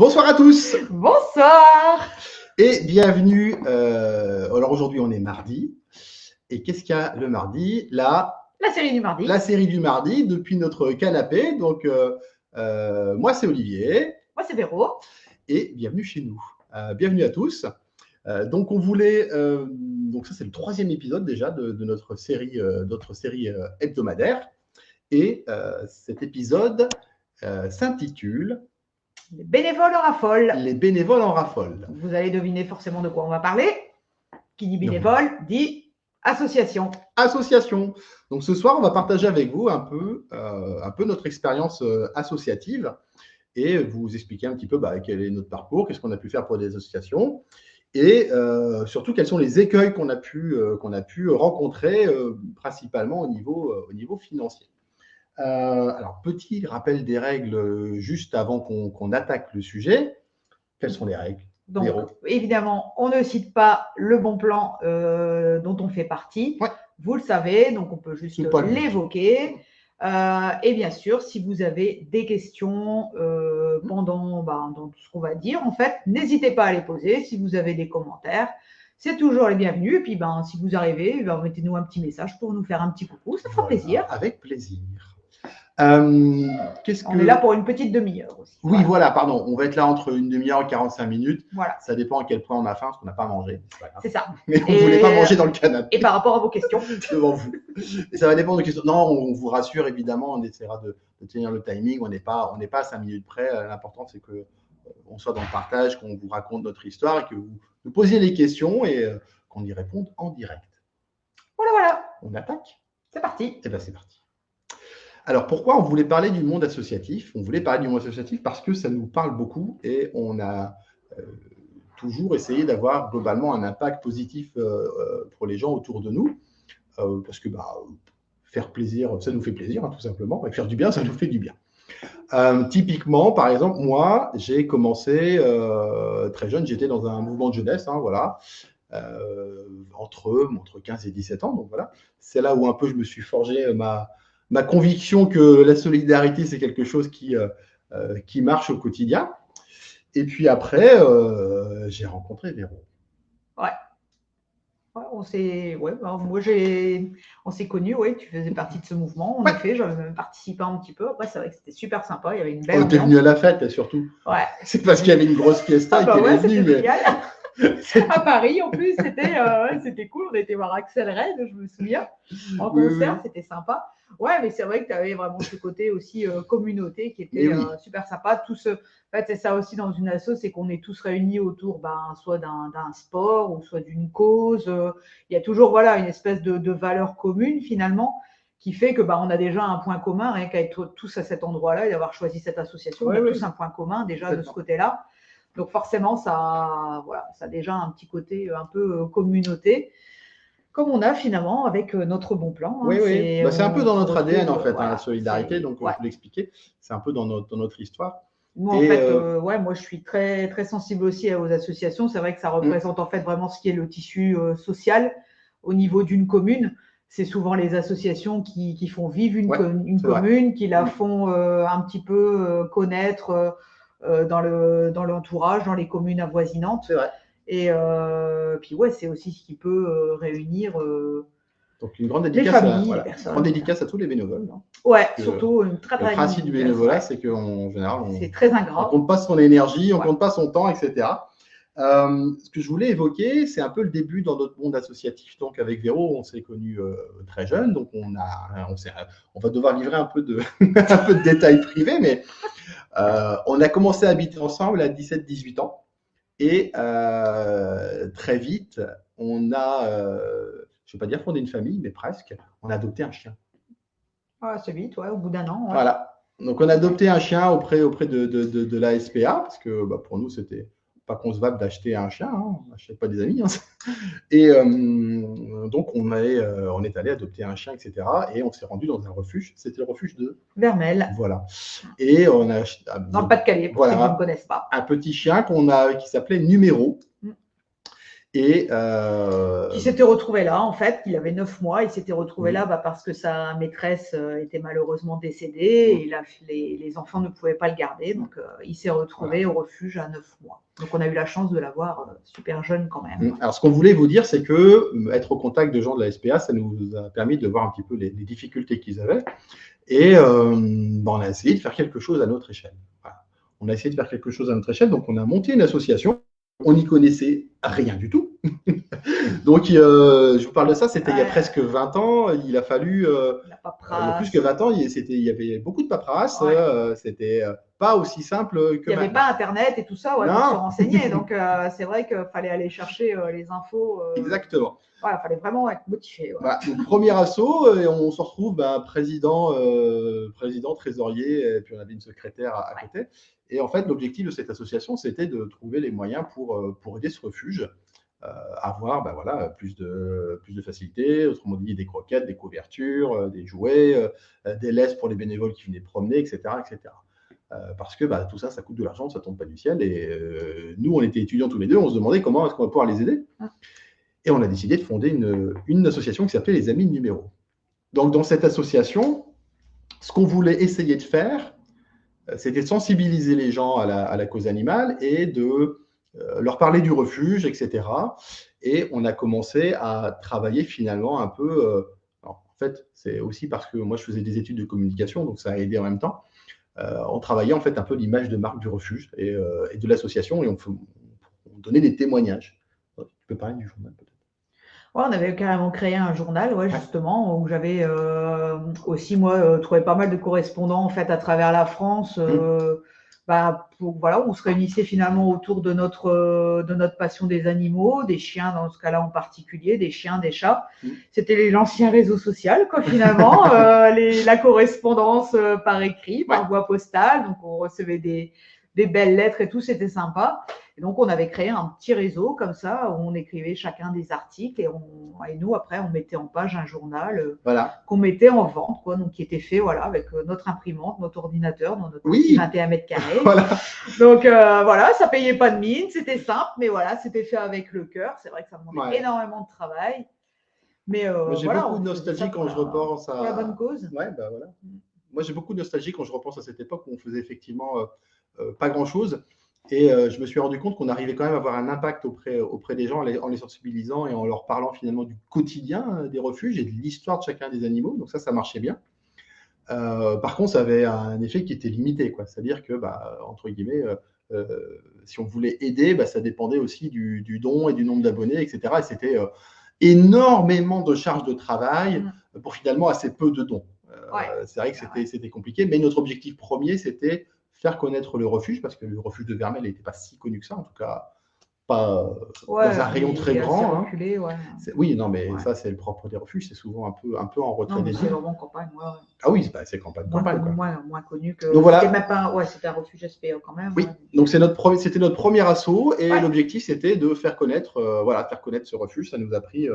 Bonsoir à tous Bonsoir. et bienvenue. Alors aujourd'hui on est mardi et qu'est-ce qu'il y a le mardi? La série du mardi. La série du mardi depuis notre canapé. Donc moi c'est Olivier. Moi c'est Véro. Et bienvenue chez nous. Bienvenue à tous. Donc on voulait, donc ça c'est le 3e épisode déjà de notre série hebdomadaire. Et cet épisode s'intitule Les bénévoles en raffolent. Les bénévoles en raffolent. Vous allez deviner forcément de quoi on va parler. Qui dit bénévole dit association. Association. Donc ce soir, on va partager avec vous un peu notre expérience associative et vous expliquer un petit peu quel est notre parcours, qu'est-ce qu'on a pu faire pour des associations et surtout quels sont les écueils qu'on a pu rencontrer principalement au niveau financier. Alors, petit rappel des règles juste avant qu'on attaque le sujet. Quelles sont les règles? Donc, évidemment, on ne cite pas le bon plan dont on fait partie. Ouais. Vous le savez, donc on peut juste l'évoquer. Et bien sûr, si vous avez des questions pendant dans tout ce qu'on va dire, en fait, n'hésitez pas à les poser. Si vous avez des commentaires, c'est toujours les bienvenus. Et puis, si vous arrivez, mettez-nous un petit message pour nous faire un petit coucou. Ça fera plaisir. Avec plaisir. On est là pour une petite demi-heure aussi. Oui, voilà, pardon. On va être là entre une demi-heure et 45 minutes. Voilà. Ça dépend à quel point on a faim, parce qu'on n'a pas mangé. C'est ça. Mais on ne voulait pas manger dans le canapé. Et par rapport à vos questions devant vous. Et ça va dépendre de questions. Non, on vous rassure, évidemment, on essaiera de tenir le timing. On n'est pas à 5 minutes près. L'important, c'est qu'on soit dans le partage, qu'on vous raconte notre histoire et que vous nous posiez les questions et qu'on y réponde en direct. Voilà. On attaque? C'est parti. Eh bien, c'est parti. Alors, pourquoi on voulait parler du monde associatif? On voulait parler du monde associatif parce que ça nous parle beaucoup et on a toujours essayé d'avoir globalement un impact positif pour les gens autour de nous. Parce que faire plaisir, ça nous fait plaisir, tout simplement. Et faire du bien, ça nous fait du bien. Typiquement, par exemple, moi, j'ai commencé très jeune, j'étais dans un mouvement de jeunesse, voilà. Entre 15 et 17 ans. Donc voilà, c'est là où un peu je me suis forgé ma conviction que la solidarité, c'est quelque chose qui marche au quotidien. Et puis après, j'ai rencontré Véro. Ouais, on s'est connus, tu faisais partie de ce mouvement. En effet, j'avais même participé un petit peu. Après, c'est vrai que c'était super sympa, il y avait une belle ambiance. On était venu à la fête, surtout. Ouais. C'est parce qu'il y avait une grosse fiesta qu'elle est venue. Mais... à Paris, en plus, c'était cool. On était voir Axel Red, je me souviens, en concert, c'était sympa. Ouais, mais c'est vrai que tu avais vraiment ce côté aussi communauté qui était super sympa. En fait, c'est ça aussi dans une asso, c'est qu'on est tous réunis autour soit d'un sport ou soit d'une cause. Il y a toujours une espèce de valeur commune finalement qui fait que on a déjà un point commun, rien qu'à être tous à cet endroit-là et d'avoir choisi cette association. On a tous un point commun déjà de ce côté-là. Donc forcément, ça a déjà un petit côté un peu communauté, comme on a finalement avec notre bon plan. Oui. C'est un peu dans notre ADN en fait, la solidarité. Donc je vous l'expliquer, c'est un peu dans notre histoire. Moi, en fait, moi, je suis très, très sensible aussi aux associations. C'est vrai que ça représente en fait vraiment ce qui est le tissu social au niveau d'une commune. C'est souvent les associations qui font vivre une commune, qui la font un petit peu connaître dans l'entourage, dans les communes avoisinantes. C'est vrai. Et puis c'est aussi ce qui peut réunir donc une grande dédicace, les familles, les personnes. Grande dédicace à tous les bénévoles. Surtout une très le principe du bénévolat, c'est qu'en général, c'est très ingrat. On compte pas son énergie, on compte pas son temps, etc. Ce que je voulais évoquer, c'est un peu le début dans notre monde associatif. Donc avec Véro, on s'est connus très jeunes, donc on va devoir livrer un peu de détails privés, mais on a commencé à habiter ensemble à 17-18 ans et très vite, on a, je ne vais pas dire fondé une famille, mais presque, on a adopté un chien. C'est vite, au bout d'un an. Voilà. Donc on a adopté un chien auprès de la SPA, parce que pour nous, c'était pas concevable d'acheter un chien, on n'achète pas des amis. Et donc on est allé adopter un chien, etc. Et on s'est rendu dans un refuge, c'était le refuge de Vermel. Voilà. Et on a dans le Pas-de-Calais, pour ceux qui ne connaissent pas. Un petit chien qui s'appelait Numéro. Et qui s'était retrouvé là, en fait, il avait 9 mois, il s'était retrouvé là parce que sa maîtresse était malheureusement décédée et les enfants ne pouvaient pas le garder. Donc, il s'est retrouvé au refuge à 9 mois. Donc, on a eu la chance de l'avoir super jeune quand même. Alors, ce qu'on voulait vous dire, c'est que être au contact de gens de la SPA, ça nous a permis de voir un petit peu les difficultés qu'ils avaient. Et on a essayé de faire quelque chose à notre échelle. Voilà. On a essayé de faire quelque chose à notre échelle, donc on a monté une association. On n'y connaissait rien du tout. Donc, je vous parle de ça, c'était il y a presque 20 ans. Il a fallu, il y a plus que 20 ans, il y avait beaucoup de paperasse. C'était pas aussi simple que il n'y avait pas Internet et tout ça pour se renseigner. Donc, c'est vrai qu'il fallait aller chercher les infos. Exactement. Voilà, il fallait vraiment être motivé. Donc, premier assaut, et on se retrouve président, trésorier, et puis on avait une secrétaire à côté. Et en fait, l'objectif de cette association, c'était de trouver les moyens pour aider ce refuge à avoir plus de facilité, autrement dit des croquettes, des couvertures, des jouets, des laisses pour les bénévoles qui venaient promener, etc. etc. Parce que tout ça, ça coûte de l'argent, ça ne tombe pas du ciel. Et nous, on était étudiants tous les deux, on se demandait comment est-ce qu'on va pouvoir les aider. Et on a décidé de fonder une association qui s'appelait les Amis de Numéro. Donc, dans cette association, ce qu'on voulait essayer de faire, c'était de sensibiliser les gens à la cause animale et de leur parler du refuge, etc. Et on a commencé à travailler finalement un peu. Alors, en fait, c'est aussi parce que moi, je faisais des études de communication, donc ça a aidé en même temps. On travaillait en fait un peu l'image de marque du refuge et de l'association, et on donnait des témoignages. Tu peux parler du journal peut-être? Ouais, on avait carrément créé un journal, justement, où j'avais aussi, moi, trouvé pas mal de correspondants, en fait, à travers la France, on se réunissait finalement autour de notre passion des animaux, des chiens, dans ce cas-là en particulier, des chiens, des chats. C'était l'ancien réseau social, quoi, finalement, la correspondance par écrit, par voie postale, donc on recevait des belles lettres et tout, c'était sympa. Et donc, on avait créé un petit réseau comme ça, où on écrivait chacun des articles et nous, après, on mettait en page un journal qu'on mettait en vente, quoi, donc qui était fait avec notre imprimante, notre ordinateur, dans notre petit 21 mètres carrés. Donc, ça payait pas de mine, c'était simple, mais c'était fait avec le cœur. C'est vrai que ça demandait énormément de travail. Mais j'ai beaucoup de nostalgie quand je repense à la bonne cause. Moi, j'ai beaucoup de nostalgie quand je repense à cette époque où on faisait effectivement pas grand-chose. Et je me suis rendu compte qu'on arrivait quand même à avoir un impact auprès des gens en les sensibilisant et en leur parlant finalement du quotidien des refuges et de l'histoire de chacun des animaux. Donc ça marchait bien. Par contre, ça avait un effet qui était limité, quoi. C'est-à-dire que, entre guillemets, si on voulait aider, ça dépendait aussi du don et du nombre d'abonnés, etc. Et c'était énormément de charges de travail pour finalement assez peu de dons. C'est vrai que c'était compliqué, mais notre objectif premier, c'était faire connaître le refuge, parce que le refuge de Vermelles n'était pas si connu que ça, en tout cas pas dans un rayon très grand. Reculé, oui, non, mais ça, c'est le propre des refuges, c'est souvent un peu en retrait des îles. C'est vraiment campagne, Ah oui, c'est campagne. Moins connu que. Donc voilà. C'était un refuge SPA quand même. Oui, donc c'était notre premier assaut, et l'objectif, c'était de faire connaître ce refuge. Ça nous a pris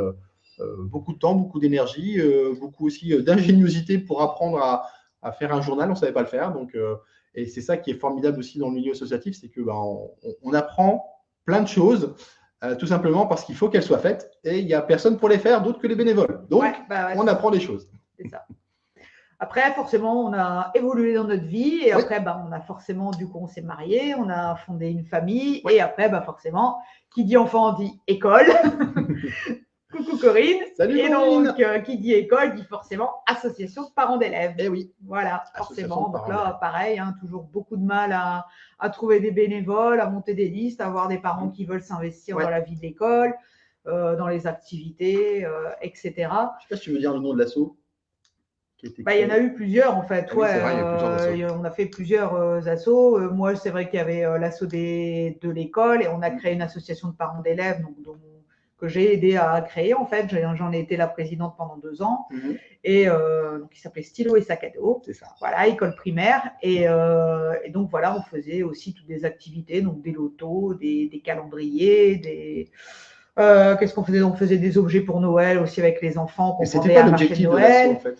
beaucoup de temps, beaucoup d'énergie, beaucoup aussi d'ingéniosité pour apprendre à faire un journal. On ne savait pas le faire, donc. Et c'est ça qui est formidable aussi dans le milieu associatif, c'est que on apprend plein de choses, tout simplement parce qu'il faut qu'elles soient faites, et il n'y a personne pour les faire d'autre que les bénévoles. Donc, on apprend des choses. C'est ça. Après, forcément, on a évolué dans notre vie, et après, on a forcément, du coup, on s'est marié, on a fondé une famille, et après, forcément, qui dit enfant dit école. Coucou Corinne. Salut et Corinne. Donc, qui dit école dit forcément association de parents d'élèves. Eh oui. Voilà, forcément. Donc là, pareil, toujours beaucoup de mal à trouver des bénévoles, à monter des listes, à avoir des parents qui veulent s'investir dans la vie de l'école, dans les activités, etc. Je ne sais pas si tu veux dire le nom de l'asso. Il y en a eu plusieurs en fait. On a fait plusieurs assos. Moi, c'est vrai qu'il y avait l'asso de l'école, et on a créé une association de parents d'élèves, que j'ai aidé à créer en fait. J'en ai été la présidente pendant 2 ans, et donc il s'appelait Stylo et Sac à dos. C'est ça. Voilà, école primaire, et donc voilà, on faisait aussi toutes des activités, donc des lotos, des calendriers, qu'est-ce qu'on faisait? On faisait des objets pour Noël aussi avec les enfants. C'était pas l'objectif de l'asso en fait.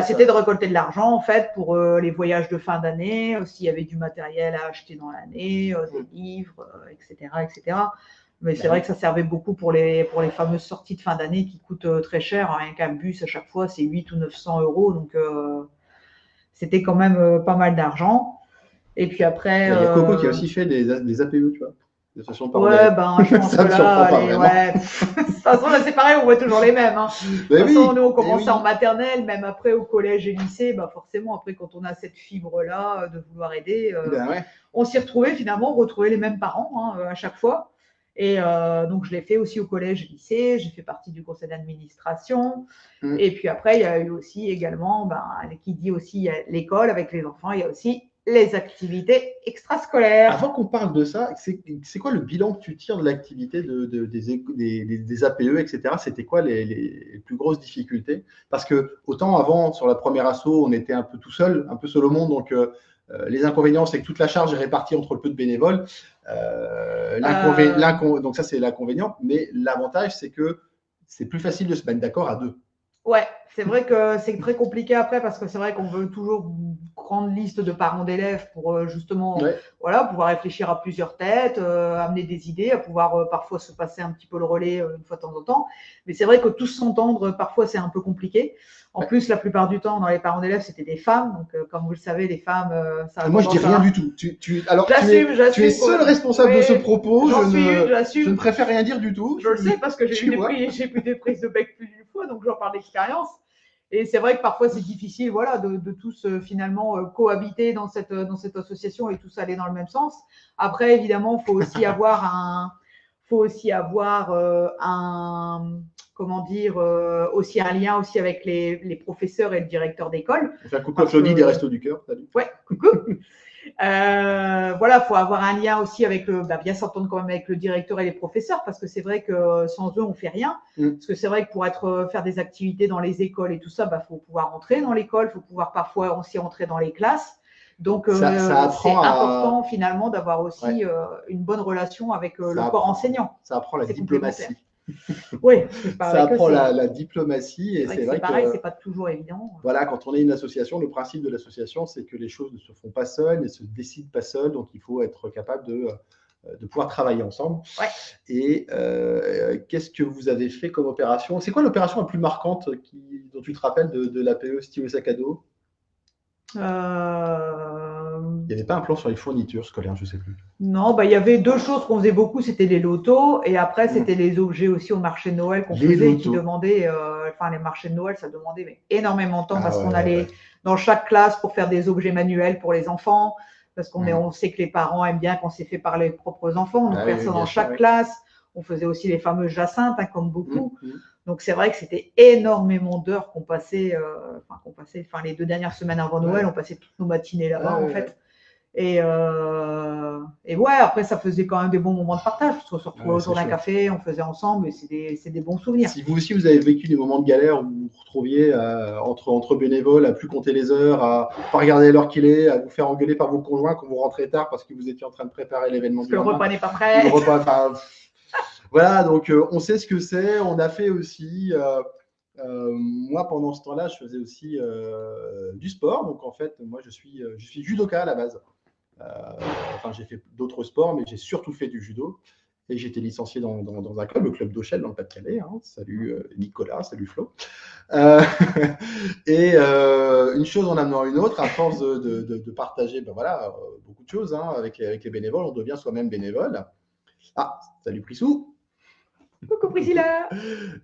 C'était de récolter de l'argent en fait pour les voyages de fin d'année, s'il y avait du matériel à acheter dans l'année, des livres, etc., etc. Mais c'est vrai que ça servait beaucoup pour les fameuses sorties de fin d'année qui coûtent très cher. Rien qu'un bus, à chaque fois, c'est 800 ou 900 euros. Donc, c'était quand même pas mal d'argent. Et puis après. Il y a Coco qui a aussi fait des APE, tu vois. Des associations de parents Ouais, d'élèves. ben, je pense Ça que me surprend là, pas vraiment. ouais. De toute façon, là, c'est pareil, on voit toujours les mêmes. Hein. De toute façon, nous, on commençait en maternelle, même après au collège et lycée. Bah, forcément, après, quand on a cette fibre-là de vouloir aider, Ouais. on s'y retrouvait finalement, on retrouvait les mêmes parents à chaque fois. Et donc, je l'ai fait aussi au collège et lycée. J'ai fait partie du conseil d'administration. Et puis après, il y a eu aussi également, qui dit aussi l'école avec les enfants, il y a aussi les activités extrascolaires. Avant qu'on parle de ça, c'est quoi le bilan que tu tires de l'activité des APE, etc. C'était quoi les plus grosses difficultés? Parce que autant avant, sur la première asso, on était un peu tout seul, un peu seul au monde, donc les inconvénients, c'est que toute la charge est répartie entre le peu de bénévoles. Donc ça, c'est l'inconvénient, mais l'avantage, c'est que c'est plus facile de se mettre d'accord à deux. Ouais, c'est vrai que c'est très compliqué après parce que c'est vrai qu'on veut toujours une grande liste de parents d'élèves pour justement voilà, pouvoir réfléchir à plusieurs têtes, amener des idées, à pouvoir parfois se passer un petit peu le relais une fois de temps en temps. Mais c'est vrai que tous s'entendre, parfois, c'est un peu compliqué. En plus, la plupart du temps, dans les parents d'élèves, c'était des femmes. Donc, comme vous le savez, les femmes, ça a moi, je dis rien du tout. Alors, tu es seul responsable de ce propos. Je ne préfère rien dire du tout. Je le sais parce que j'ai eu des prises de bec plus d'une fois, donc j'en parle d'expérience. Et c'est vrai que parfois, c'est difficile voilà, de tous finalement cohabiter dans cette association et tous aller dans le même sens. Après, évidemment, il faut aussi avoir aussi un lien aussi avec les professeurs et le directeur d'école. On fait un coucou à Claudie des Restos du Cœur. Salut. Ouais, coucou. Voilà, faut avoir un lien aussi avec bien s'entendre quand même avec le directeur et les professeurs, parce que c'est vrai que sans eux, on fait rien. Parce que c'est vrai que pour faire des activités dans les écoles et tout ça, faut pouvoir entrer dans l'école, faut pouvoir parfois aussi entrer dans les classes. Donc, c'est important finalement d'avoir aussi une bonne relation avec le corps enseignant. Ça apprend la diplomatie. Oui, ça apprend la diplomatie et c'est vrai que pareil, c'est pas toujours évident. Voilà, quand on est une association, le principe de l'association, c'est que les choses ne se font pas seules, ne se décident pas seules, donc il faut être capable de pouvoir travailler ensemble. Ouais. Et qu'est-ce que vous avez fait comme opération? C'est quoi l'opération la plus marquante dont tu te rappelles de l'APE stylo sac à dos? Il n'y avait pas un plan sur les fournitures scolaires, je ne sais plus. Non, il y avait deux choses qu'on faisait beaucoup, c'était les lotos et après c'était les objets aussi au marché de Noël qu'on faisait qui demandaient, les marchés de Noël, ça demandait énormément de temps parce qu'on allait dans chaque classe pour faire des objets manuels pour les enfants, parce on sait que les parents aiment bien quand c'est fait par les propres enfants, donc faire ça dans chaque classe. On faisait aussi les fameuses jacinthes, comme beaucoup. Donc c'est vrai que c'était énormément d'heures qu'on passait, les 2 dernières semaines avant Noël, on passait toutes nos matinées là-bas en fait. Et après ça faisait quand même des bons moments de partage, parce qu'on se retrouvait autour d'un café, on faisait ensemble, et c'est des bons souvenirs. Si vous aussi vous avez vécu des moments de galère où vous vous retrouviez entre bénévoles à plus compter les heures, à pas regarder l'heure qu'il est, à vous faire engueuler par vos conjoints quand vous rentrez tard parce que vous étiez en train de préparer l'événement du lendemain. Le repas n'est pas prêt. Voilà, donc on sait ce que c'est. On a fait aussi, moi pendant ce temps-là, je faisais aussi du sport. Donc en fait, moi je suis judoka à la base. J'ai fait d'autres sports, mais j'ai surtout fait du judo. Et j'étais licencié dans un club, le club d'Auchel, dans le Pas-de-Calais. Salut Nicolas, salut Flo. Une chose en amenant une autre, à force de partager beaucoup de choses avec les bénévoles, on devient soi-même bénévole. Ah, salut Prissou. Coucou Priscilla.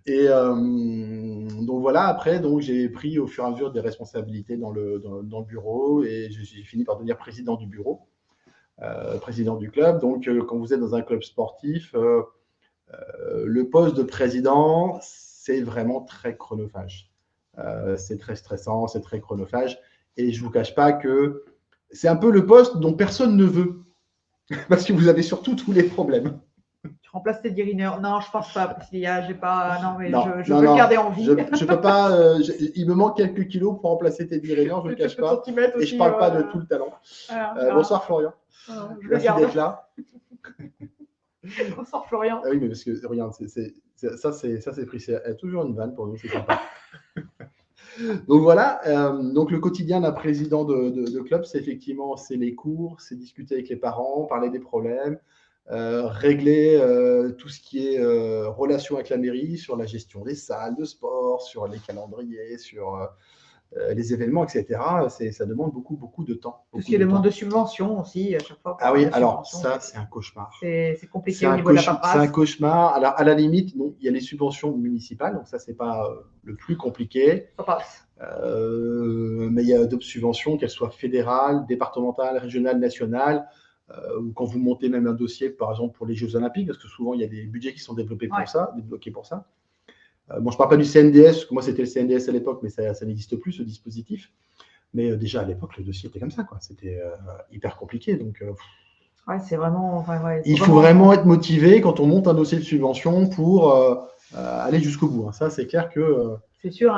Et donc voilà, après, j'ai pris au fur et à mesure des responsabilités dans le bureau et j'ai fini par devenir président du bureau, président du club. Donc quand vous êtes dans un club sportif, le poste de président, c'est vraiment très chronophage. C'est très stressant, c'est très chronophage. Et je ne vous cache pas que c'est un peu le poste dont personne ne veut, parce que vous avez surtout tous les problèmes. Tu remplaces Teddy Riner? Non, je pense pas, Priscilla. J'ai pas. Non, mais je veux le garder en vie. Je peux pas. Il me manque quelques kilos pour remplacer Teddy Riner, je ne le cache pas. Et je parle pas de tout le talent. Bonsoir Florian. Merci d'être là. Bonsoir Florian. Ah oui, mais parce que regarde, ça c'est pris. C'est toujours une vanne pour nous, c'est sympa. Donc voilà, donc le quotidien d'un président de club, c'est effectivement les cours, c'est discuter avec les parents, parler des problèmes, régler tout ce qui est relation avec la mairie, sur la gestion des salles de sport, sur les calendriers, sur les événements, etc. Ça demande beaucoup de temps. Tout ce qui est demande de subvention aussi, à chaque fois. Ah oui, alors ça, c'est un cauchemar. C'est compliqué au niveau de la paperasse. C'est un cauchemar. Alors, à la limite, non, il y a les subventions municipales, donc ça, c'est pas le plus compliqué. Ça passe. Mais il y a d'autres subventions, qu'elles soient fédérales, départementales, régionales, nationales, ou quand vous montez même un dossier, par exemple, pour les Jeux Olympiques, parce que souvent, il y a des budgets qui sont développés pour ça, débloqués pour ça. Bon, je ne parle pas du CNDS, parce que moi, c'était le CNDS à l'époque, mais ça n'existe plus, ce dispositif. Mais déjà, à l'époque, le dossier était comme ça, quoi. C'était hyper compliqué. Donc, ouais, c'est vraiment. Il faut vraiment être motivé quand on monte un dossier de subvention pour aller jusqu'au bout. Hein. Ça, c'est clair que. C'est sûr,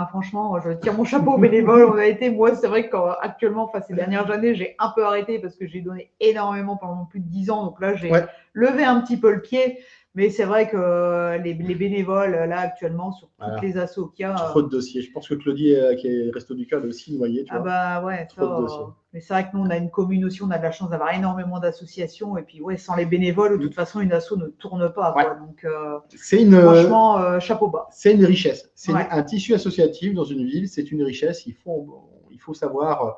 franchement, je tire mon chapeau aux bénévoles. On a été, moi, c'est vrai qu'actuellement, ces dernières années, j'ai un peu arrêté parce que j'ai donné énormément pendant plus de 10 ans. Donc là, j'ai levé un petit peu le pied. Mais c'est vrai que les bénévoles, là, actuellement, sur toutes les assos qu'il y a. Trop de dossiers. Je pense que Claudie, qui est Resto du Cœur, elle est aussi noyée. Trop de dossiers. Mais c'est vrai que nous, on a une commune aussi, on a de la chance d'avoir énormément d'associations. Et puis, sans les bénévoles, de toute façon, une asso ne tourne pas. Quoi. Donc, franchement, chapeau bas. C'est une richesse. C'est un tissu associatif dans une ville, c'est une richesse. Il faut savoir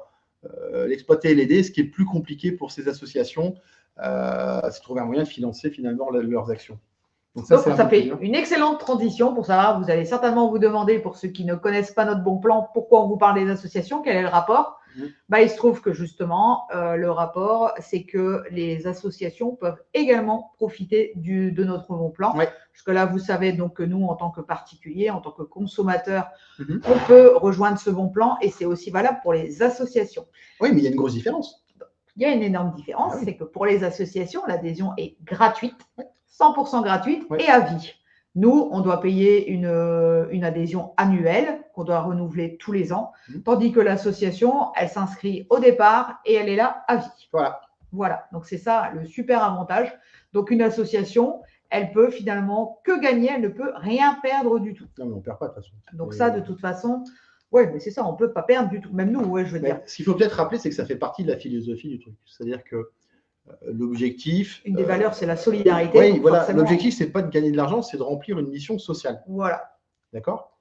l'exploiter et l'aider. Ce qui est plus compliqué pour ces associations, c'est trouver un moyen de financer finalement leurs actions. Donc ça fait une excellente transition pour savoir, vous allez certainement vous demander, pour ceux qui ne connaissent pas notre bon plan, pourquoi on vous parle des associations, quel est le rapport. Il se trouve que justement, le rapport, c'est que les associations peuvent également profiter de notre bon plan. Parce que là, vous savez donc que nous, en tant que particuliers, en tant que consommateurs, on peut rejoindre ce bon plan et c'est aussi valable pour les associations. Oui, mais il y a une grosse différence. Il y a une énorme différence, c'est que pour les associations, l'adhésion est gratuite, 100% gratuite et à vie. Nous, on doit payer une adhésion annuelle qu'on doit renouveler tous les ans, tandis que l'association, elle s'inscrit au départ et elle est là à vie. Voilà. Donc, c'est ça le super avantage. Donc, une association, elle peut finalement que gagner, elle ne peut rien perdre du tout. Non, mais on ne perd pas de toute façon. Donc, ça, de toute façon… Oui, mais c'est ça, on ne peut pas perdre du tout. Même nous, je veux dire. Ce qu'il faut peut-être rappeler, c'est que ça fait partie de la philosophie du truc. C'est-à-dire que l'objectif… Une des valeurs, c'est la solidarité. Oui, voilà. Forcément… L'objectif, ce n'est pas de gagner de l'argent, c'est de remplir une mission sociale. Voilà. D'accord ?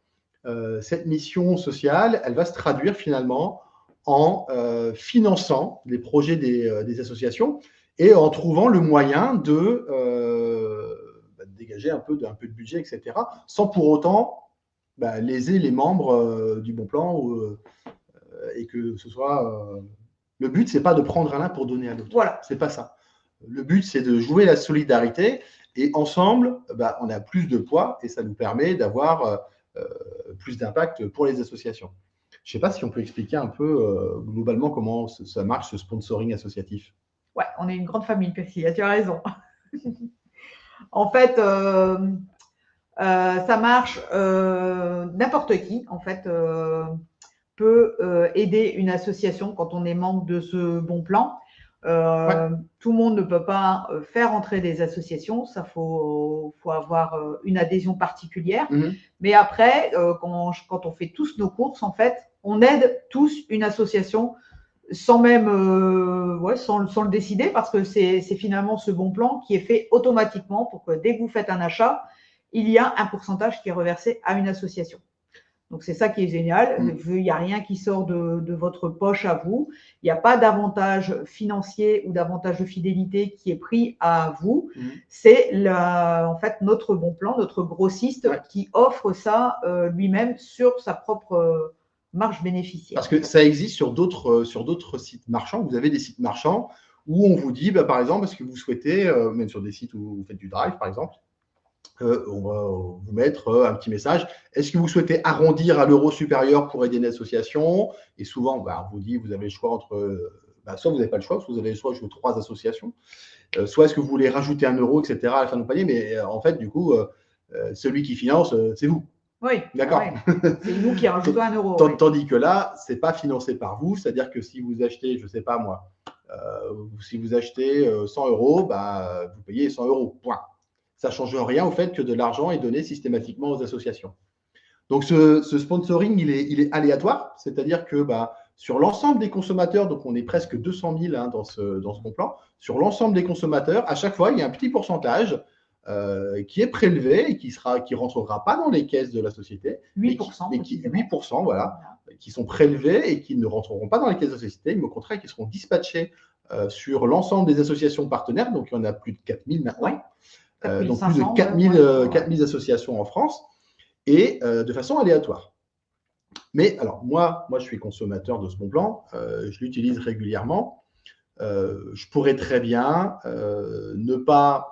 Cette mission sociale, elle va se traduire finalement en finançant les projets des associations et en trouvant le moyen de dégager un peu de budget, etc., sans pour autant léser les membres du bon plan et que ce soit… le but, ce n'est pas de prendre à l'un pour donner à l'autre. Voilà. Ce n'est pas ça. Le but, c'est de jouer la solidarité et ensemble, on a plus de poids et ça nous permet d'avoir plus d'impact pour les associations. Je ne sais pas si on peut expliquer un peu globalement comment ça marche, ce sponsoring associatif. Ouais, on est une grande famille, Priscilla, tu as raison. En fait, ça marche, n'importe qui, en fait, peut aider une association quand on est membre de ce bon plan. Tout le monde ne peut pas faire entrer des associations, ça faut avoir une adhésion particulière. Mais après, quand on fait tous nos courses, en fait, on aide tous une association sans même sans le décider, parce que c'est finalement ce bon plan qui est fait automatiquement pour que dès que vous faites un achat, il y a un pourcentage qui est reversé à une association. Donc, c'est ça qui est génial. Il n'y a rien qui sort de votre poche à vous. Il n'y a pas d'avantage financier ou d'avantage de fidélité qui est pris à vous. C'est en fait notre bon plan, notre grossiste qui offre ça lui-même sur sa propre marge bénéficiaire. Parce que ça existe sur d'autres sites marchands. Vous avez des sites marchands où on vous dit, par exemple, est-ce que vous souhaitez, même sur des sites où vous faites du drive, par exemple, on va vous mettre un petit message. Est-ce que vous souhaitez arrondir à l'euro supérieur pour aider une association ? Et souvent, on vous dit, vous avez le choix entre… soit vous n'avez pas le choix, soit vous avez le choix entre 3 associations. Soit est-ce que vous voulez rajouter 1 euro, etc. à la fin du panier. Mais en fait, du coup, celui qui finance, c'est vous. Oui, d'accord. C'est nous qui rajoutons 1 euro. Tandis que là, ce n'est pas financé par vous. C'est-à-dire que si vous achetez, je ne sais pas moi, si vous achetez 100 euros, vous payez 100 euros. Point. Ça ne change rien au fait que de l'argent est donné systématiquement aux associations. Donc, ce sponsoring, il est aléatoire, c'est-à-dire que sur l'ensemble des consommateurs, donc on est presque 200 000 dans ce bon plan, sur l'ensemble des consommateurs, à chaque fois, il y a un petit pourcentage qui est prélevé et qui rentrera pas dans les caisses de la société. 8%. 8%, voilà, qui sont prélevés et qui ne rentreront pas dans les caisses de la société, mais au contraire, qui seront dispatchés sur l'ensemble des associations partenaires. Donc, il y en a plus de 4000 maintenant. Oui. Donc, plus de 4000 associations en France et de façon aléatoire. Mais alors, moi, je suis consommateur de ce bon plan. Je l'utilise régulièrement. Je pourrais très bien ne pas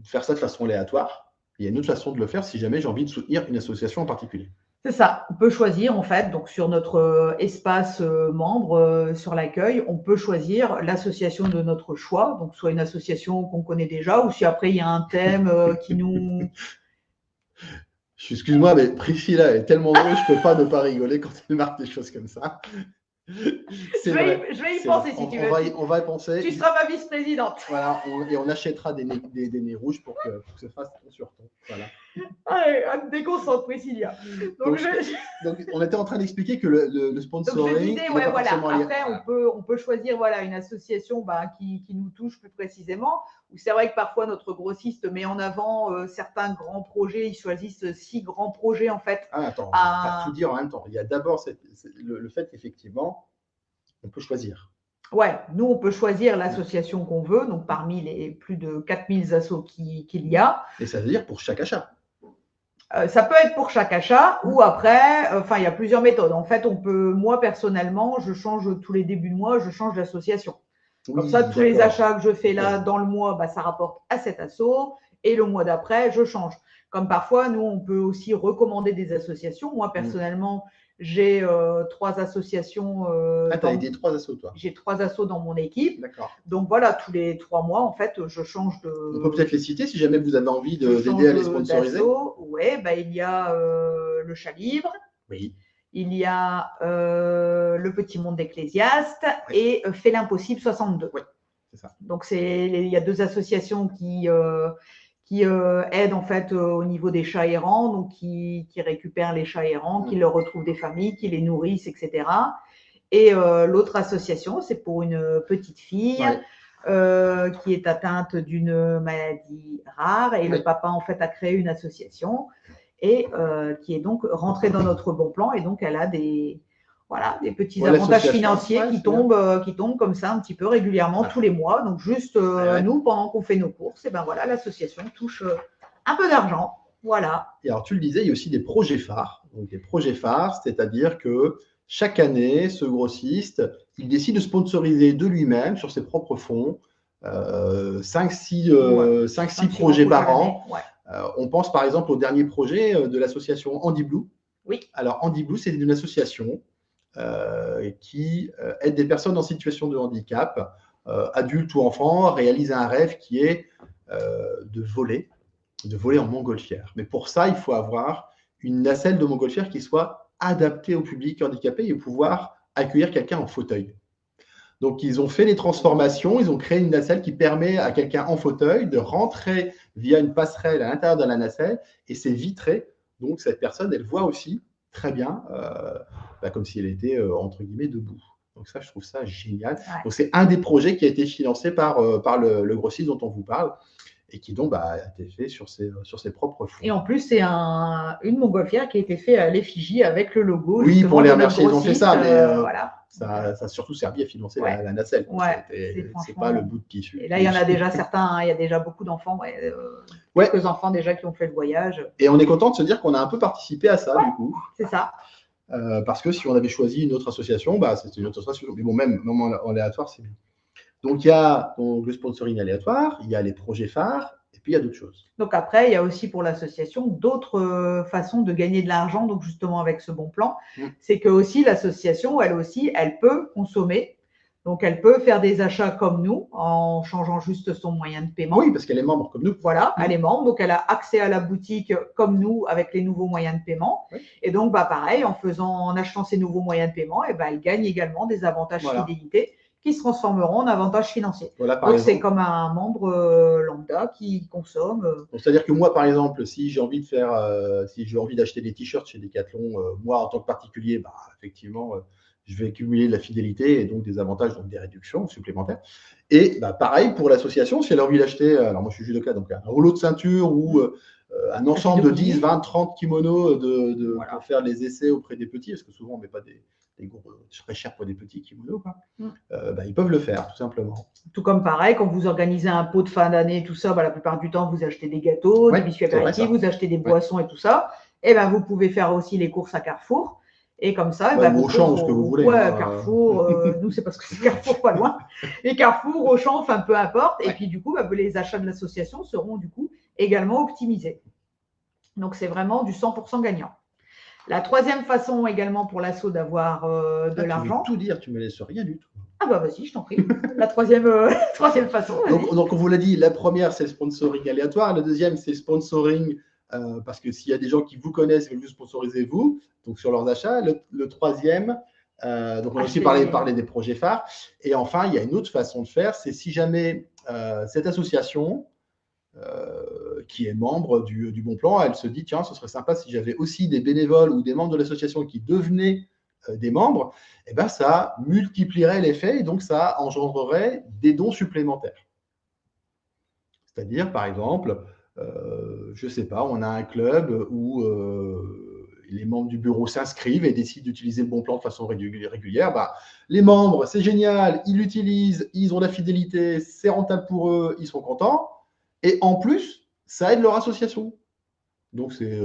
faire ça de façon aléatoire. Il y a une autre façon de le faire si jamais j'ai envie de soutenir une association en particulier. C'est ça, on peut choisir en fait, donc sur notre espace membre, sur l'accueil, on peut choisir l'association de notre choix, donc soit une association qu'on connaît déjà, ou si après il y a un thème qui nous… Excuse-moi, mais Priscilla est tellement drôle, je ne peux pas ne pas rigoler quand elle marque des choses comme ça. Je vais y penser si tu veux. On va y penser. Tu seras ma vice-présidente. Voilà, et on achètera des nez rouges pour que ça fasse ton sur ton. Voilà. Allez, me déconcentre, Priscilla. Donc, on était en train d'expliquer que le sponsoring… Donc je disais, voilà. Après, on peut choisir une association qui nous touche plus précisément. Où c'est vrai que parfois, notre grossiste met en avant certains grands projets. Ils choisissent 6 grands projets, en fait. Attends, on ne va pas tout dire en même temps. Il y a d'abord le fait qu'effectivement, on peut choisir. Ouais, nous, on peut choisir l'association qu'on veut, donc parmi les plus de 4000 assos qu'il y a. Et ça veut dire pour chaque achat. Ça peut être pour chaque achat ou après, il y a plusieurs méthodes. En fait, moi, personnellement, je change tous les débuts de mois, je change d'association. Comme ça, tous les achats que je fais là dans le mois, ça rapporte à cet asso et le mois d'après, je change. Comme parfois, nous, on peut aussi recommander des associations. Moi, personnellement, j'ai 3 associations. Tu as aidé 3 assos, toi. J'ai 3 assos dans mon équipe. D'accord. Donc voilà, tous les 3 mois, en fait, je change de… On peut peut-être les citer si jamais vous avez envie d'aider à les sponsoriser. Oui, il y a le Chat Libre. Oui. Il y a le Petit Monde d'Ecclésiaste et Fais l'Impossible 62. Oui, c'est ça. Donc, il y a 2 associations qui aident en fait au niveau des chats errants, donc qui récupèrent les chats errants, qui leur retrouvent des familles, qui les nourrissent, etc. Et l'autre association, c'est pour une petite fille qui est atteinte d'une maladie rare et le papa en fait a créé une association et qui est donc rentrée dans notre bon plan et donc elle a des petits avantages financiers qui tombent comme ça un petit peu régulièrement tous les mois. Donc juste nous, pendant qu'on fait nos courses, l'association touche un peu d'argent. Voilà. Et alors tu le disais, il y a aussi des projets phares. Donc des projets phares, c'est-à-dire que chaque année, ce grossiste, il décide de sponsoriser de lui-même sur ses propres fonds 5-6 projets par an. On pense par exemple au dernier projet de l'association Andy Blue. Oui. Alors Andy Blue, c'est une association qui aide des personnes en situation de handicap, adultes ou enfants, à réaliser un rêve qui est de voler en montgolfière. Mais pour ça, il faut avoir une nacelle de montgolfière qui soit adapté au public handicapé et pouvoir accueillir quelqu'un en fauteuil. Donc, ils ont fait les transformations, ils ont créé une nacelle qui permet à quelqu'un en fauteuil de rentrer via une passerelle à l'intérieur de la nacelle et c'est vitré. Donc, cette personne, elle voit aussi très bien, comme si elle était, entre guillemets, debout. Donc ça, je trouve ça génial. Ouais. Donc, c'est un des projets qui a été financé par le grossiste dont on vous parle. Et qui donc a été fait sur ses propres fonds. Et en plus, c'est une montgolfière qui a été faite à l'effigie avec le logo. Oui, pour les remercier, ils ont fait ça, mais voilà. ça a surtout servi à financer la nacelle. Ouais, c'est pas le bout de tissu. Et là, il y en a déjà certains, il y a déjà beaucoup d'enfants, quelques enfants déjà qui ont fait le voyage. Et on est content de se dire qu'on a un peu participé à ça, du coup. C'est ça. Parce que si on avait choisi une autre association, c'était une autre association. Mais bon, même en aléatoire, c'est bien. Donc, il y a le sponsoring aléatoire, il y a les projets phares, et puis il y a d'autres choses. Donc, après, il y a aussi pour l'association d'autres façons de gagner de l'argent, donc justement avec ce bon plan. C'est que aussi l'association, elle peut consommer. Donc, elle peut faire des achats comme nous, en changeant juste son moyen de paiement. Oui, parce qu'elle est membre comme nous. Voilà, elle est membre, donc elle a accès à la boutique comme nous, avec les nouveaux moyens de paiement. Oui. Et donc, pareil, en achetant ces nouveaux moyens de paiement, elle gagne également des avantages fidélité qui se transformeront en avantages financiers. Voilà, donc, c'est comme un membre lambda qui consomme. C'est-à-dire que moi, par exemple, si j'ai envie d'acheter des t-shirts chez Decathlon, moi, en tant que particulier, bah, effectivement, je vais accumuler de la fidélité et donc des avantages, donc des réductions supplémentaires. Et bah, pareil pour l'association, si elle a envie d'acheter, alors moi je suis judoka, donc un rouleau de ceinture ou un ensemble de 10, 20, 30 kimonos pour faire les essais auprès des petits, parce que souvent on ne met pas des gros, très cher pour des petits kimonos, quoi. Bah, ils peuvent le faire, tout simplement. Tout comme pareil, quand vous organisez un pot de fin d'année, tout ça, bah, la plupart du temps, vous achetez des gâteaux, des biscuits apéritifs, vous achetez des boissons et tout ça. Et ben, vous pouvez faire aussi les courses à Carrefour. Et comme ça, Auchan, ce que vous voulez. Carrefour, nous, c'est parce que c'est Carrefour pas loin. Et Carrefour, Auchan, enfin, peu importe. Et puis, du coup, les achats de l'association seront, du coup, également optimisés. Donc, c'est vraiment du 100% gagnant. La troisième façon également pour l'asso d'avoir de l'argent. Tu veux tout dire, tu me laisses rien du tout. Ah bah vas-y, je t'en prie. La troisième façon. Donc, on vous l'a dit, la première, c'est le sponsoring aléatoire. La deuxième, c'est le sponsoring parce que s'il y a des gens qui vous connaissent, ils veulent vous sponsoriser vous, donc sur leurs achats. Le troisième, donc on a aussi parlé des projets phares. Et enfin, il y a une autre façon de faire, c'est si jamais cette association qui est membre du Bon Plan, elle se dit, tiens, ce serait sympa si j'avais aussi des bénévoles ou des membres de l'association qui devenaient des membres, et ben ça multiplierait l'effet et donc ça engendrerait des dons supplémentaires. C'est-à-dire, par exemple, je ne sais pas, on a un club où les membres du bureau s'inscrivent et décident d'utiliser le Bon Plan de façon régulière. Bah, les membres, c'est génial, ils l'utilisent, ils ont la fidélité, c'est rentable pour eux, ils sont contents. Et en plus, ça aide leur association. Donc, c'est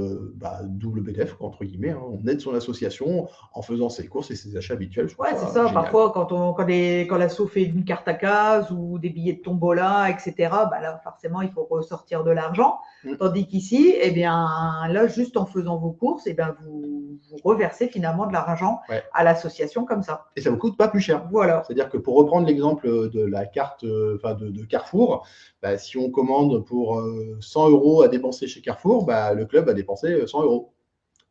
double BDF, entre guillemets. Hein. On aide son association en faisant ses courses et ses achats habituels. Ouais, c'est ça. Génial. Parfois, quand l'asso fait une carte à case ou des billets de tombola, etc., bah là, forcément, il faut ressortir de l'argent. Tandis qu'ici, eh bien, là, juste en faisant vos courses, eh bien, vous reversez finalement de l'argent à l'association comme ça. Et ça ne vous coûte pas plus cher. Voilà. C'est-à-dire que pour reprendre l'exemple de la carte de Carrefour, bah, si on commande pour 100 € à dépenser chez Carrefour, bah, le club a dépensé 100 €.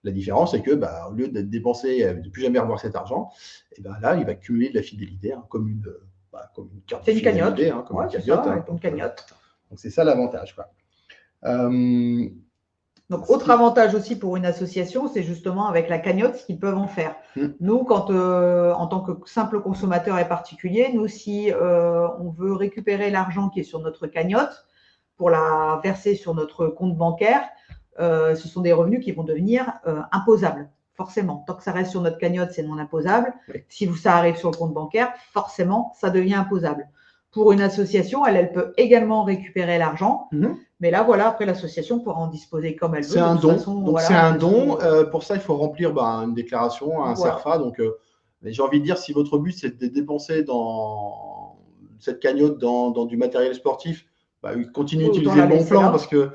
La différence, c'est que au lieu d'être dépensé, de ne plus jamais revoir cet argent, et ben là, il va cumuler de la fidélité comme une carte de fidélité. Comme une cagnotte. Une cagnotte. Donc, c'est ça l'avantage. Donc, autre avantage aussi pour une association, c'est justement avec la cagnotte, ce qu'ils peuvent en faire. Nous, quand en tant que simple consommateur et particulier, nous, si on veut récupérer l'argent qui est sur notre cagnotte pour la verser sur notre compte bancaire, ce sont des revenus qui vont devenir imposables, forcément. Tant que ça reste sur notre cagnotte, c'est non imposable. Oui. Si ça arrive sur le compte bancaire, forcément, ça devient imposable. Pour une association, elle peut également récupérer l'argent. Mais là, voilà, après, l'association pourra en disposer comme elle veut. C'est un don. Donc, c'est un don. Pour ça, il faut remplir une déclaration, un CERFA. Donc, j'ai envie de dire, si votre but, c'est de dépenser dans cette cagnotte dans du matériel sportif, continuez d'utiliser le Bon Plan parce que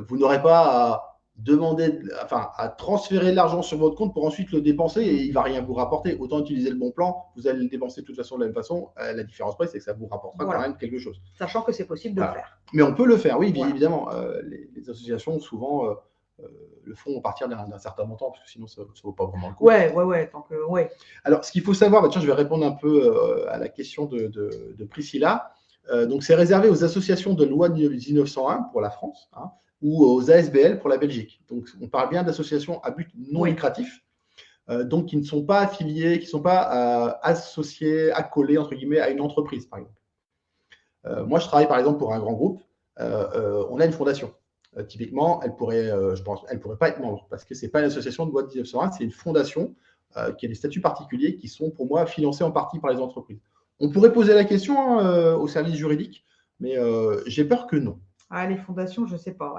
vous n'aurez pas à transférer de l'argent sur votre compte pour ensuite le dépenser et il ne va rien vous rapporter. Autant utiliser le Bon Plan, vous allez le dépenser de toute façon de la même façon. La différence près, c'est que ça vous rapportera quand même quelque chose. Sachant que c'est possible de le faire. Mais on peut le faire, oui, évidemment. Les associations, souvent, le font à partir d'un certain montant parce que sinon, ça ne vaut pas vraiment le coup. Ouais. Alors, ce qu'il faut savoir, je vais répondre un peu à la question de Priscilla. Donc, c'est réservé aux associations de loi 1901 pour la France ou aux ASBL pour la Belgique. Donc, on parle bien d'associations à but non lucratif, donc qui ne sont pas affiliées, qui ne sont pas associées, accolées, entre guillemets, à une entreprise, par exemple. Moi, je travaille, par exemple, pour un grand groupe. On a une fondation. Typiquement, elle pourrait pas être membre parce que ce n'est pas une association de loi 1901, c'est une fondation qui a des statuts particuliers qui sont, pour moi, financés en partie par les entreprises. On pourrait poser la question au service juridique, mais j'ai peur que non. Ah, les fondations, je ne sais pas,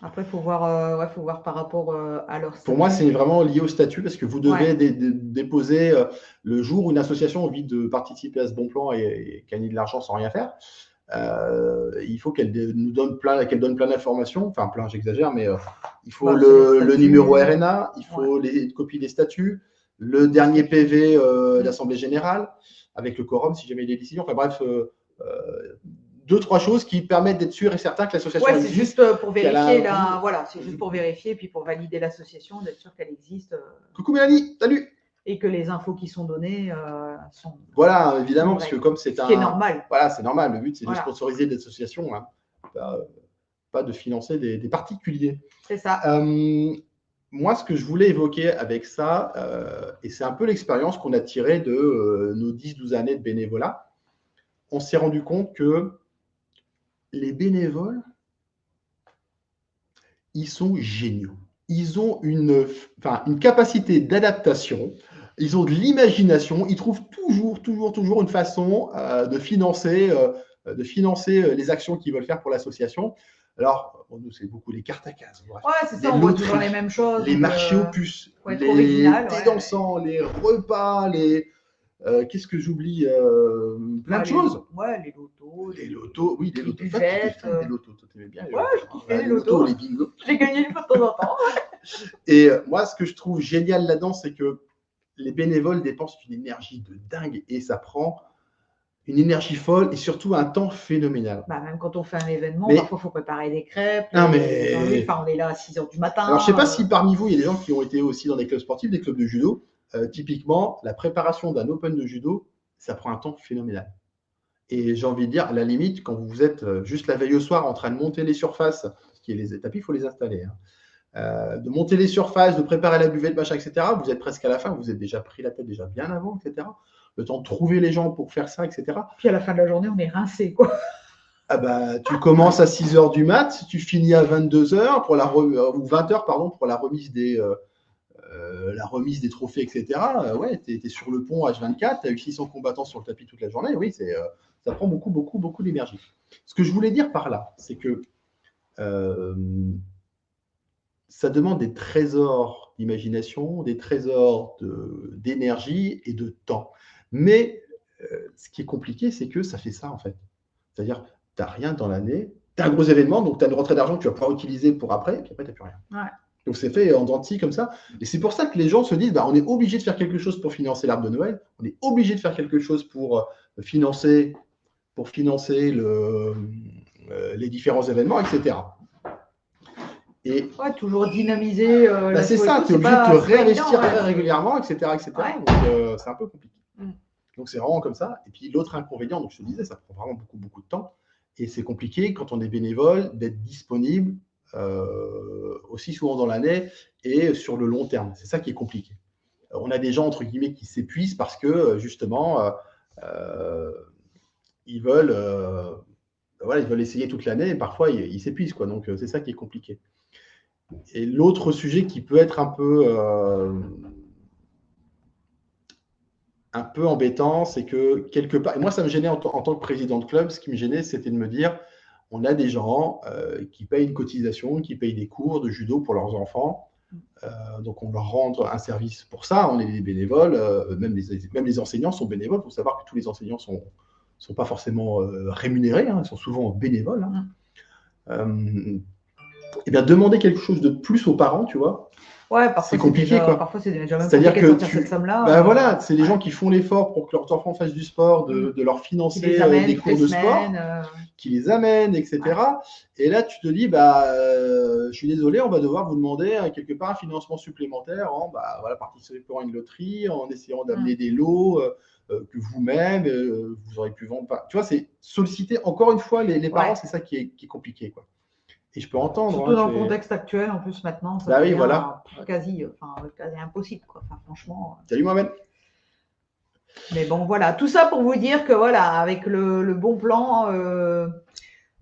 Après, il faut voir par rapport à leur statut. Pour moi, c'est vraiment lié au statut parce que vous devez déposer le jour où une association a envie de participer à ce Bon Plan et gagner de l'argent sans rien faire. Il faut qu'elle nous donne plein d'informations, enfin plein, j'exagère, mais il faut le numéro RNA, il faut les copies des statuts, le dernier PV d'Assemblée Générale, avec le quorum si jamais il y a des décisions, enfin bref, 2-3 choses qui permettent d'être sûr et certain que l'association c'est existe. juste pour vérifier c'est juste pour vérifier, puis pour valider l'association, d'être sûr qu'elle existe. Coucou Mélanie, salut. Et que les infos qui sont données sont. Voilà, évidemment, parce que comme c'est ce qui est normal. Voilà, c'est normal. Le but, c'est de sponsoriser des associations, hein, pas de financer des particuliers. C'est ça. Moi, ce que je voulais évoquer avec ça, et c'est un peu l'expérience qu'on a tirée de nos 10-12 années de bénévolat, on s'est rendu compte que les bénévoles, ils sont géniaux. Ils ont une capacité d'adaptation, ils ont de l'imagination, ils trouvent toujours une façon de financer les actions qu'ils veulent faire pour l'association. Alors, nous, c'est beaucoup les cartes à cases. C'est ça, on voit toujours les mêmes choses. Les marchés aux puces, les thés dansants, les repas, qu'est-ce que j'oublie plein de choses. Les lotos. Les lotos, oui, les lotos. Les lotos, toi, t'aimais bien. Je kiffais les lotos. Les bingos. J'ai gagné une fois de temps en temps. Et moi, ce que je trouve génial là-dedans, c'est que les bénévoles dépensent une énergie de dingue et ça prend une énergie folle et surtout un temps phénoménal. Même quand on fait un événement, parfois il faut préparer des crêpes. Non, mais... on est là à 6h du matin. Alors, je ne sais pas si parmi vous, il y a des gens qui ont été aussi dans des clubs sportifs, des clubs de judo. Typiquement, la préparation d'un open de judo, ça prend un temps phénoménal. Et j'ai envie de dire, à la limite, quand vous êtes juste la veille au soir en train de monter les surfaces, parce qu'il y a les tapis, il faut les installer, de monter les surfaces, de préparer la buvette, machin, etc., vous êtes presque à la fin, vous êtes déjà pris la tête déjà bien avant, etc. Le temps de trouver les gens pour faire ça, etc. Puis à la fin de la journée, on est rincé, quoi. Tu commences à 6h du mat, tu finis à 22h ou 20h, pardon, pour la remise des trophées, etc. Tu es sur le pont H24, tu as eu 600 combattants sur le tapis toute la journée. Oui, ça prend beaucoup d'énergie. Ce que je voulais dire par là, c'est que ça demande des trésors d'imagination, des trésors d'énergie et de temps. Mais ce qui est compliqué, c'est que ça fait ça, en fait. C'est-à-dire, tu n'as rien dans l'année, tu as un gros événement, donc tu as une rentrée d'argent que tu vas pouvoir utiliser pour après, et puis après, tu n'as plus rien. Ouais. Donc, c'est fait en dents de scie comme ça. Et c'est pour ça que les gens se disent, on est obligé de faire quelque chose pour financer l'arbre de Noël, on est obligé de faire quelque chose pour financer les différents événements, etc. Et toujours dynamiser. c'est ça, tu es obligé de te réinvestir régulièrement, etc. Ouais. Donc, c'est un peu compliqué. Donc, c'est vraiment comme ça. Et puis, l'autre inconvénient, donc je te disais, ça prend vraiment beaucoup de temps. Et c'est compliqué quand on est bénévole d'être disponible aussi souvent dans l'année et sur le long terme. C'est ça qui est compliqué. On a des gens, entre guillemets, qui s'épuisent parce que, justement, ils veulent essayer toute l'année et parfois, ils s'épuisent, quoi. Donc, c'est ça qui est compliqué. Et l'autre sujet qui peut être un peu embêtant, c'est que quelque part, et moi ça me gênait en tant que président de club, ce qui me gênait, c'était de me dire, on a des gens qui payent une cotisation, qui payent des cours de judo pour leurs enfants, donc on leur rend un service pour ça, on est des bénévoles, même les enseignants sont bénévoles, il faut savoir que tous les enseignants sont pas forcément rémunérés, ils sont souvent bénévoles. Et bien demander quelque chose de plus aux parents, tu vois, c'est compliqué, quoi. Parfois, c'est déjà même c'est-à-dire que cette somme-là. C'est les gens qui font l'effort pour que leurs enfants fassent du sport, de leur financer des cours de sport, qui les amènent, etc. Ouais. Et là, tu te dis, je suis désolé, on va devoir vous demander quelque part un financement supplémentaire en participant à une loterie, en essayant d'amener des lots que vous-même, vous aurez pu vendre. Tu vois, c'est solliciter encore une fois les parents, c'est ça qui est compliqué, quoi. Et je peux entendre. Surtout dans le contexte actuel, en plus, maintenant, ça devient quasi impossible, quoi. Enfin, franchement. Salut Mohamed. Mais bon, voilà. Tout ça pour vous dire que, avec le bon plan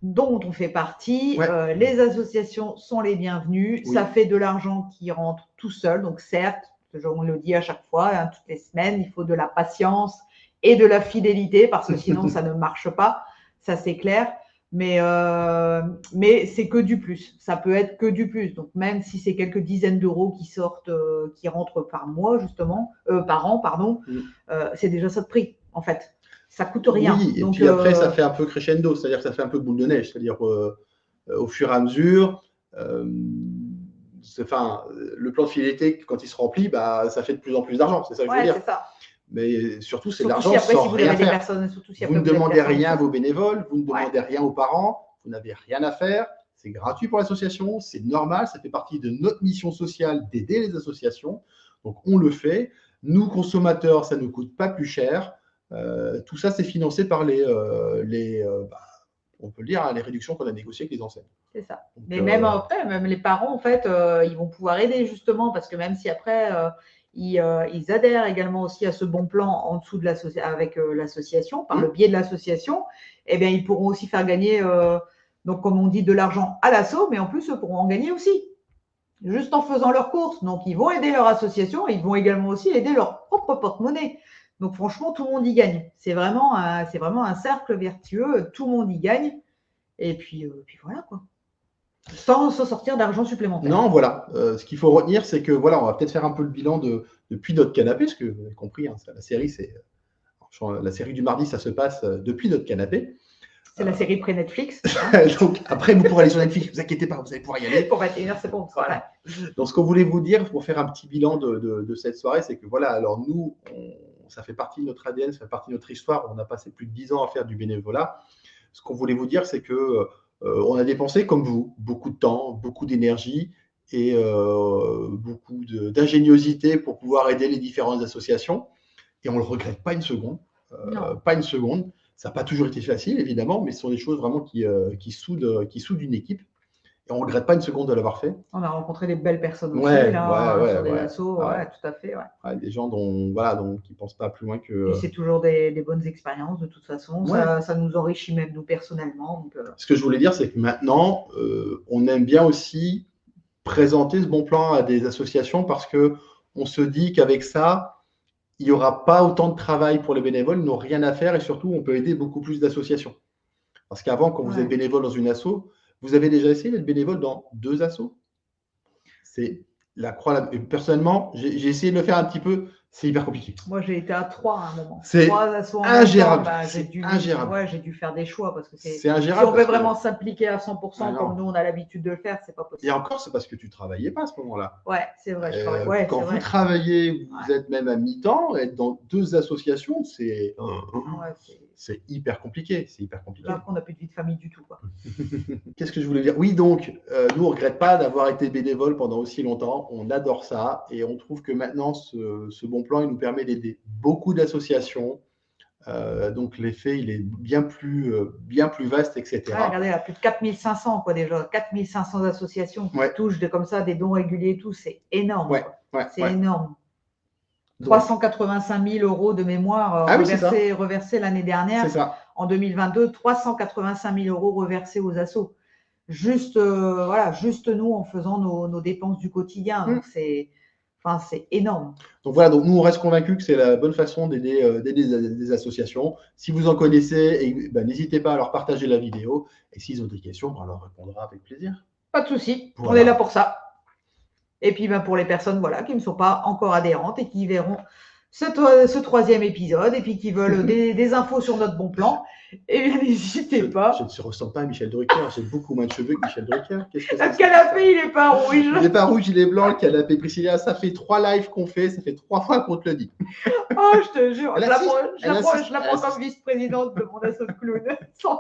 dont on fait partie, les associations sont les bienvenues. Oui. Ça fait de l'argent qui rentre tout seul. Donc, certes, on le dit à chaque fois, toutes les semaines, il faut de la patience et de la fidélité parce que sinon, ça ne marche pas. Ça, c'est clair. Mais c'est que du plus. Ça peut être que du plus. Donc, même si c'est quelques dizaines d'euros qui rentrent par mois, justement, par an, pardon, c'est déjà ça de prix, en fait. Ça coûte rien. Oui, et donc, puis après, ça fait un peu crescendo, c'est-à-dire que ça fait un peu boule de neige. C'est-à-dire au fur et à mesure, le plan de fidélité, quand il se remplit, ça fait de plus en plus d'argent. C'est ça que je veux dire. C'est ça. Mais surtout, c'est de Surtout l'argent si après, sans si vous rien avez des faire. personnes, surtout si Vous après ne vous avez des demandez personnes rien à qui- vos bénévoles, vous ne demandez rien aux parents, vous n'avez rien à faire. C'est gratuit pour l'association, c'est normal, ça fait partie de notre mission sociale d'aider les associations. Donc, on le fait. Nous, consommateurs, ça ne nous coûte pas plus cher. Tout ça, c'est financé par on peut le dire, hein, les réductions qu'on a négociées avec les enseignes. C'est ça. Donc, Mais même après, même les parents, en fait, ils vont pouvoir aider justement parce que même si après, ils adhèrent également aussi à ce bon plan en dessous de avec l'association, par le biais de l'association, eh bien, ils pourront aussi faire gagner, donc comme on dit, de l'argent à l'asso, mais en plus, eux pourront en gagner aussi, juste en faisant leurs courses. Donc, ils vont aider leur association et ils vont également aussi aider leur propre porte-monnaie. Donc, franchement, tout le monde y gagne. C'est vraiment un cercle vertueux. Tout le monde y gagne. Et puis voilà, quoi. Sans sortir d'argent supplémentaire. Non, voilà. Ce qu'il faut retenir, c'est que voilà, on va peut-être faire un peu le bilan depuis notre canapé, parce que vous avez compris, hein, la série du mardi, ça se passe depuis notre canapé. C'est la série pré-Netflix. Hein. Donc après, vous pourrez aller sur Netflix, ne vous inquiétez pas, vous allez pouvoir y aller. Pour 21h, c'est bon. Voilà. Donc ce qu'on voulait vous dire, pour faire un petit bilan de cette soirée, c'est que voilà, alors nous, ça fait partie de notre ADN, ça fait partie de notre histoire. On a passé plus de 10 ans à faire du bénévolat. Ce qu'on voulait vous dire, c'est que on a dépensé, comme vous, beaucoup de temps, beaucoup d'énergie et beaucoup d'ingéniosité pour pouvoir aider les différentes associations. Et on ne le regrette pas une seconde. Pas une seconde. Ça n'a pas toujours été facile, évidemment, mais ce sont des choses vraiment qui soudent une équipe. Et on ne regrette pas une seconde de l'avoir fait. On a rencontré des belles personnes aussi, sur des assos, tout à fait. Des gens qui ne pensent pas plus loin que. Et c'est toujours des bonnes expériences, de toute façon. Ça nous enrichit même, nous, personnellement. Donc, Ce que je voulais dire, c'est que maintenant, on aime bien aussi présenter ce bon plan à des associations parce qu'on se dit qu'avec ça, il n'y aura pas autant de travail pour les bénévoles, ils n'ont rien à faire et surtout, on peut aider beaucoup plus d'associations. Parce qu'avant, quand vous êtes bénévole dans une asso, vous avez déjà essayé d'être bénévole dans 2 assos. C'est la croix. Personnellement, j'ai essayé de le faire un petit peu. C'est hyper compliqué. Moi, j'ai été à 3 à un moment. C'est 3 assos en ingérable. ingérable. J'ai dû faire des choix parce que c'est ingérable. Si on veut vraiment s'impliquer à 100% comme nous, on a l'habitude de le faire, c'est pas possible. Et encore, c'est parce que tu ne travaillais pas à ce moment-là. Ouais, c'est vrai. Quand vous travaillez, vous êtes même à mi-temps, être dans 2 associations, c'est hyper compliqué. C'est hyper compliqué. Là, on n'a plus de vie de famille du tout, quoi. Qu'est-ce que je voulais dire? Oui, donc, nous, on ne regrette pas d'avoir été bénévole pendant aussi longtemps. On adore ça et on trouve que maintenant, ce bon plan, il nous permet d'aider beaucoup d'associations. Donc, l'effet, il est bien plus vaste, etc. Regardez, là, plus de 4500, quoi, déjà. 4500 associations qui touchent comme ça des dons réguliers et tout. C'est énorme. C'est énorme. Donc, 385 000 euros de mémoire reversés l'année dernière. C'est ça. En 2022, 385 000 euros reversés aux assos. Juste nous en faisant nos dépenses du quotidien. Donc, c'est énorme. Donc voilà, donc nous on reste convaincus que c'est la bonne façon d'aider des associations. Si vous en connaissez, n'hésitez pas à leur partager la vidéo. Et s'ils ont des questions, on leur répondra avec plaisir. Pas de souci, on est là pour ça. Et puis pour les personnes qui ne sont pas encore adhérentes et qui verront ce 3e épisode et puis qui veulent des infos sur notre bon plan, eh bien n'hésitez pas. Je ne ressemble pas à Michel Drucker, j'ai beaucoup moins de cheveux que Michel Drucker. Le canapé, il n'est pas rouge. Il n'est pas rouge, il est blanc, le canapé. Priscilla, ça fait 3 lives qu'on fait, ça fait 3 fois qu'on te le dit. Oh, je te jure, je la prends comme vice-présidente de mon asso de clown.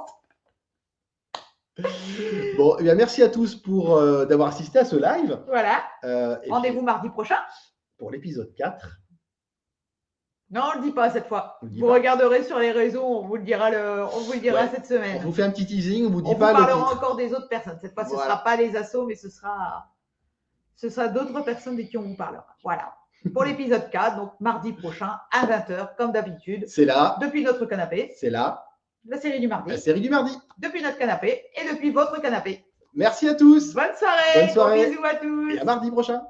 Bon, eh bien, merci à tous d'avoir assisté à ce live. Voilà. Rendez-vous mardi prochain. Pour l'épisode 4. Non, on ne le dit pas cette fois. Vous regarderez sur les réseaux, on vous le dira, cette semaine. On vous fait un petit teasing, on vous dit on pas le titre. On vous parlera encore des autres personnes. Cette fois, ce ne sera pas les assos, mais ce sera d'autres personnes de qui on vous parlera. Voilà. Pour l'épisode 4, donc mardi prochain, à 20h, comme d'habitude. C'est là. Depuis notre canapé. C'est là. La série du mardi. La série du mardi. Depuis notre canapé et depuis votre canapé. Merci à tous. Bonne soirée. Bonne soirée. Gros bisous à tous. Et à mardi prochain.